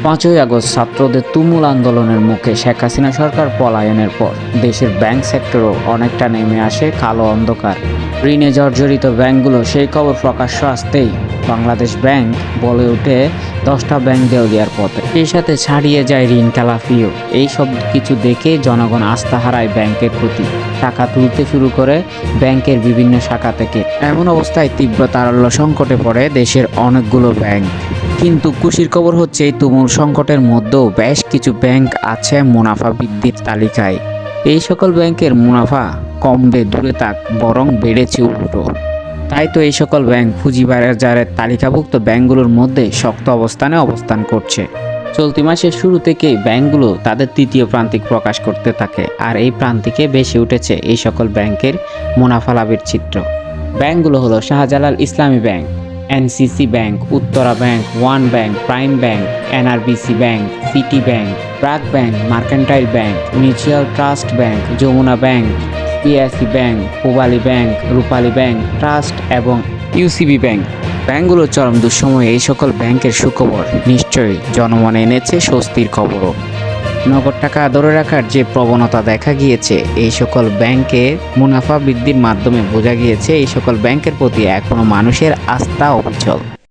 5ই August ছাত্রদের তুমুল আন্দোলনের মুখে শেখ হাসিনা সরকার পলায়নের পর দেশের ব্যাংক সেক্টরও অনেকটা নেমে আসে কালো অন্ধকার। ঋণে জর্জরিত ব্যাংকগুলো সেই খবর প্রকাশ্য আসতেই বাংলাদেশ ব্যাংক বলে ওঠে 10টা ব্যাংক দেউলিয়ার পথে। সেই সাথে ছাড়িয়ে যায় ঋণ খেলাপিও। এই সব কিছু দেখে জনগণ আস্থা হারায় ব্যাংকের প্রতি, টাকা তুলতে শুরু করে ব্যাংকের বিভিন্ন শাখা থেকে। এমন অবস্থায় তীব্র তারল্য সংকটে পড়ে দেশের অনেকগুলো ব্যাংক। কিন্তু খুশির খবর হচ্ছে এই তুমুল সংকটের মধ্যেও বেশ কিছু ব্যাংক আছে মুনাফা বৃদ্ধির তালিকায়। এই সকল ব্যাংকের মুনাফা কমবে দূরে থাক, বরং বেড়েছে উল্টো। তাই তো এই সকল ব্যাংক পুঁজিবাজারের তালিকাভুক্ত ব্যাংকগুলোর মধ্যে শক্ত অবস্থানে অবস্থান করছে। চলতি মাসের শুরু থেকেই ব্যাংকগুলো তাদের তৃতীয় প্রান্তিক প্রকাশ করতে থাকে, আর এই প্রান্তিকে বেশি উঠেছে এই সকল ব্যাংকের মুনাফা লাভের চিত্র। ব্যাংকগুলো হলো Shahjalal Islami bank, NCC bank, Uttara bank, one bank, prime bank, NRBC bank, city bank, BRAC bank, mercantile bank, mutual trust bank, Jamuna bank, PSC bank, Pubali bank, Rupali bank trust এবং ইউসিবি ব্যাংক। ব্যাংকগুলোর চরম দুঃসময়ে এই সকল ব্যাংকের সুখবর নিশ্চয়ই জনমনে এনেছে স্বস্তির খবরও। নগদ টাকা ধরে রাখার যে প্রবণতা দেখা গিয়েছে এই সকল ব্যাংকে মুনাফা বৃদ্ধির মাধ্যমে বোঝা গিয়েছে এই সকল ব্যাংকের প্রতি এখনো মানুষের আস্থা অবিচল।